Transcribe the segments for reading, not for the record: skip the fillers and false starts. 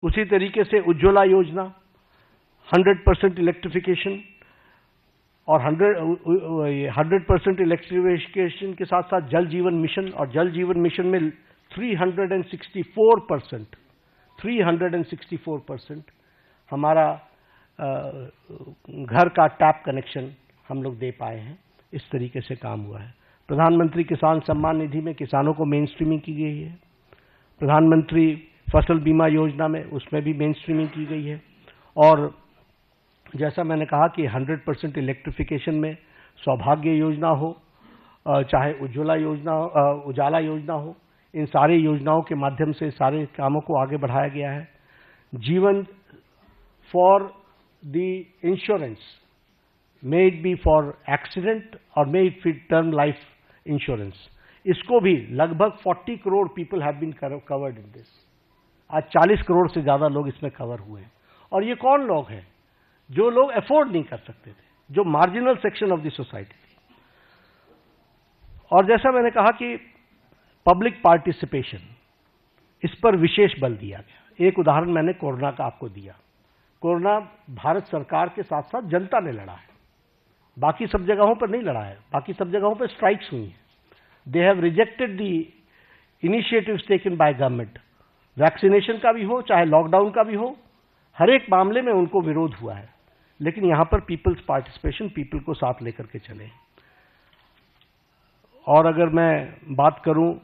उसी तरीके से उज्ज्वला योजना 100% इलेक्ट्रिफिकेशन, और 100% इलेक्ट्रिफिकेशन के साथ साथ जल जीवन मिशन, और जल जीवन मिशन में 364% हमारा घर का टैप कनेक्शन हम लोग दे पाए हैं। इस तरीके से काम हुआ है। प्रधानमंत्री किसान सम्मान निधि में किसानों को मेन स्ट्रीमिंग की गई है। प्रधानमंत्री फसल बीमा योजना में उसमें भी मेन स्ट्रीमिंग की गई है। और जैसा मैंने कहा कि 100% इलेक्ट्रिफिकेशन में सौभाग्य योजना हो, चाहे उज्ज्वला योजना उजाला योजना हो, इन सारी योजनाओं के माध्यम से सारे कामों को आगे बढ़ाया गया है। जीवन for the insurance, may it be for accident और may it be term life insurance, इसको भी लगभग 40 crore people have been covered in this. आज 40 करोड़ से ज्यादा लोग इसमें कवर हुए हैं। और ये कौन लोग हैं? जो लोग अफोर्ड नहीं कर सकते थे, जो marginal section of the society थी। और जैसा मैंने कहा कि पब्लिक पार्टिसिपेशन, इस पर विशेष बल दिया गया। एक उदाहरण मैंने कोरोना का आपको दिया। कोरोना भारत सरकार के साथ साथ जनता ने लड़ा है, बाकी सब जगहों पर नहीं लड़ा है। बाकी सब जगहों पर स्ट्राइक्स हुई हैं। They have rejected the initiatives taken by government. Vaccination का भी हो चाहे लॉकडाउन का भी हो, हर एक मामले में उनको विरोध हुआ है। लेकिन यहां पर पीपल्स पार्टिसिपेशन, पीपल को साथ लेकर के चले। और अगर मैं बात करूं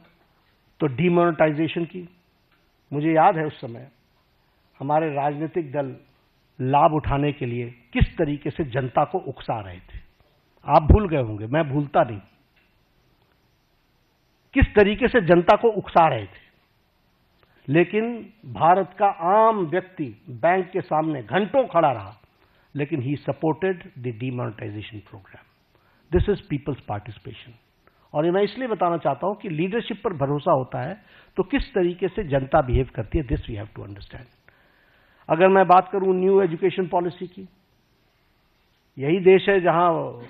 तो डीमोनेटाइजेशन की, मुझे याद है उस समय हमारे राजनीतिक दल लाभ उठाने के लिए किस तरीके से जनता को उकसा रहे थे। आप भूल गए होंगे, मैं भूलता नहीं, किस तरीके से जनता को उकसा रहे थे। लेकिन भारत का आम व्यक्ति बैंक के सामने घंटों खड़ा रहा, लेकिन he supported the demonetisation programme. This is people's participation. और ये मैं इसलिए बताना चाहता हूं कि लीडरशिप पर भरोसा होता है तो किस तरीके से जनता बिहेव करती है, this we have to understand. अगर मैं बात करूं न्यू एजुकेशन पॉलिसी की, यही देश है जहां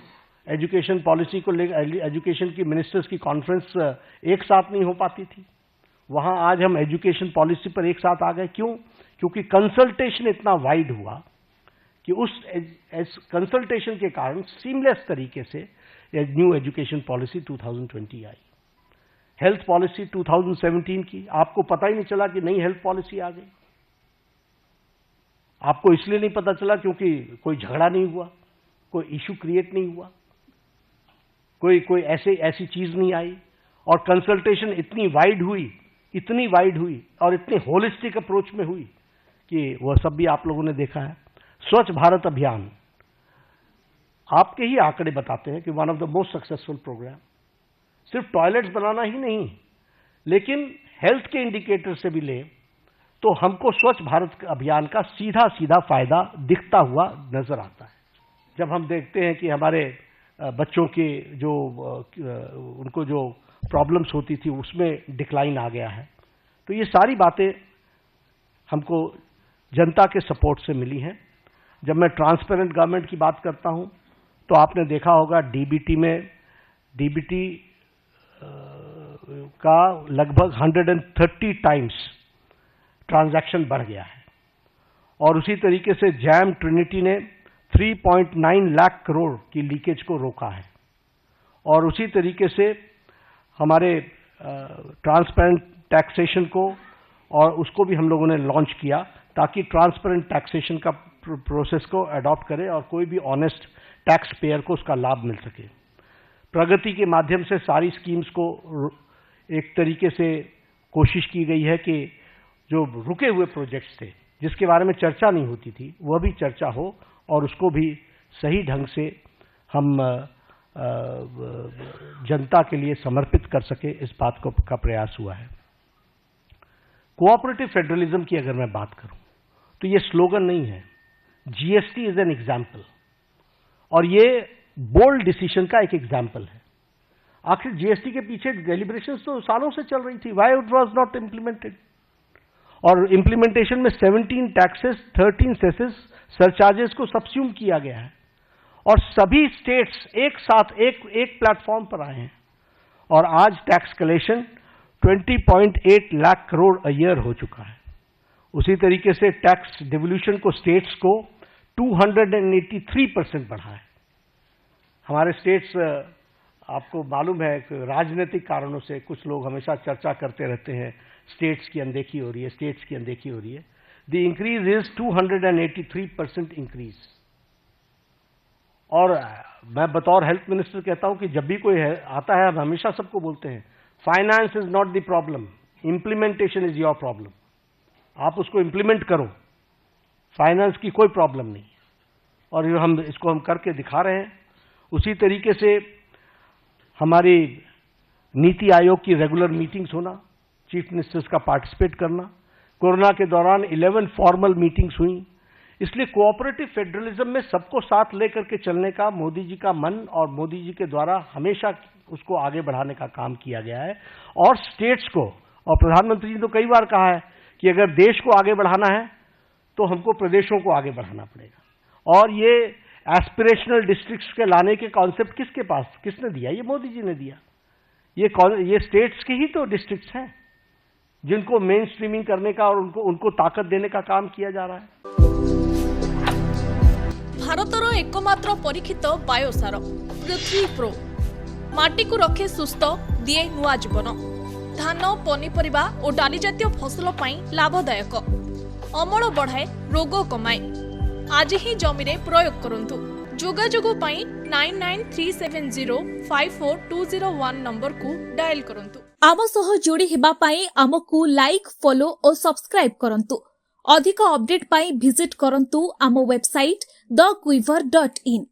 एजुकेशन पॉलिसी को लेकर एजुकेशन की मिनिस्टर्स की कॉन्फ्रेंस एक साथ नहीं हो पाती थी। वहां आज हम एजुकेशन पॉलिसी पर एक साथ आ गए। क्यों? क्योंकि कंसल्टेशन इतना वाइड हुआ कि उस कंसल्टेशन के कारण सीमलेस तरीके से न्यू एजुकेशन पॉलिसी 2020 आई। हेल्थ पॉलिसी 2017 की, आपको पता ही नहीं चला कि नई हेल्थ पॉलिसी आ गई। आपको इसलिए नहीं पता चला क्योंकि कोई झगड़ा नहीं हुआ, कोई इश्यू क्रिएट नहीं हुआ, कोई ऐसी चीज नहीं आई। और कंसल्टेशन इतनी वाइड हुई और इतनी होलिस्टिक अप्रोच में हुई कि वह सब भी आप लोगों ने देखा है। स्वच्छ भारत अभियान, आपके ही आंकड़े बताते हैं कि one of the most successful programme. सिर्फ टॉयलेट्स बनाना ही नहीं, लेकिन हेल्थ के इंडिकेटर से भी ले तो हमको स्वच्छ भारत अभियान का सीधा सीधा फायदा दिखता हुआ नजर आता है। जब हम देखते हैं कि हमारे बच्चों के जो उनको जो प्रॉब्लम्स होती थी उसमें डिक्लाइन आ गया है, तो ये सारी बातें हमको जनता के सपोर्ट से मिली हैं। जब मैं ट्रांसपेरेंट गवर्नमेंट की बात करता हूं तो आपने देखा होगा डीबीटी का लगभग 130 टाइम्स ट्रांजैक्शन बढ़ गया है। और उसी तरीके से जैम ट्रिनिटी ने 3.9 लाख करोड़ की लीकेज को रोका है। और उसी तरीके से हमारे ट्रांसपेरेंट टैक्सेशन को और उसको भी हम लोगों ने लॉन्च किया ताकि ट्रांसपेरेंट टैक्सेशन का प्रोसेस को अडॉप्ट करें और कोई भी ऑनेस्ट टैक्स पेयर को उसका लाभ मिल सके। प्रगति के माध्यम से सारी स्कीम्स को एक तरीके से कोशिश की गई है कि जो रुके हुए प्रोजेक्ट्स थे जिसके बारे में चर्चा नहीं होती थी वह भी चर्चा हो और उसको भी सही ढंग से हम जनता के लिए समर्पित कर सके, इस बात का प्रयास हुआ है। कोऑपरेटिव फेडरलिज्म की अगर मैं बात करूं तो ये स्लोगन नहीं है, जीएसटी इज एन एग्जाम्पल और ये बोल्ड डिसीजन का एक एग्जाम्पल है। आखिर जीएसटी के पीछे डेलिब्रेशंस तो सालों से चल रही थी, why it was not implemented. और इम्प्लीमेंटेशन में 17 टैक्सेस, 13 सेसेस, सरचार्जेस को सब्स्यूम किया गया है और सभी स्टेट्स एक साथ एक प्लेटफॉर्म पर आए हैं और आज tax collection 20.8 lakh crore a year हो चुका है। उसी तरीके से टैक्स डिवोल्यूशन को स्टेट्स को 283% बढ़ा है। हमारे स्टेट्स, आपको मालूम है कि राजनीतिक कारणों से कुछ लोग हमेशा चर्चा करते रहते हैं, स्टेट्स की अनदेखी हो रही है, स्टेट्स की अनदेखी हो रही है। The increase is 283% increase. और मैं बतौर हेल्थ मिनिस्टर कहता हूं कि जब भी कोई आता है, हम हमेशा सबको बोलते हैं, finance is not the problem, implementation is your problem. आप उसको इम्प्लीमेंट करो, फाइनेंस की कोई प्रॉब्लम नहीं है। और इसको हम करके दिखा रहे हैं। उसी तरीके से हमारी नीति आयोग की रेगुलर मीटिंग्स होना, चीफ मिनिस्टर्स का पार्टिसिपेट करना, कोरोना के दौरान 11 फॉर्मल मीटिंग्स हुई। इसलिए कोऑपरेटिव फेडरलिज्म में सबको साथ लेकर के चलने का मोदी जी का मन और मोदी जी के द्वारा हमेशा उसको आगे बढ़ाने का काम किया गया है। और स्टेट्स को, और प्रधानमंत्री जी ने तो कई बार कहा है कि अगर देश को आगे बढ़ाना है तो हमको प्रदेशों को आगे बढ़ाना पड़ेगा। और ये एस्पिरेशनल डिस्ट्रिक्ट्स के लाने के कॉन्सेप्ट किसने दिया? ये मोदी जी ने दिया। ये स्टेट्स के ही तो डिस्ट्रिक्ट्स हैं जिनको मेन स्ट्रीमिंग करने का और उनको ताकत देने का काम किया जा रहा है। भारतर एकमात्र परीक्षित बायोसार पृथ्वी प्रो माटी को रखे सुस्थ, दिए नुआ जीवन। धान, पनीपरिबा और डाली जातीय फसल पाई लाभदायक, अमल बढ़ाए, रोग कमाए। आज ही जमी रे प्रयोग करंतु। जोगाजोग पाई 9937054201 नंबर को डायल करंतु। आम सह जोड़ी हेबा पाई आमकु लाइक, फॉलो और सब्सक्राइब करंतु। अधिक अपडेट पाई विजिट करंतु आम वेबसाइट thequiver.in।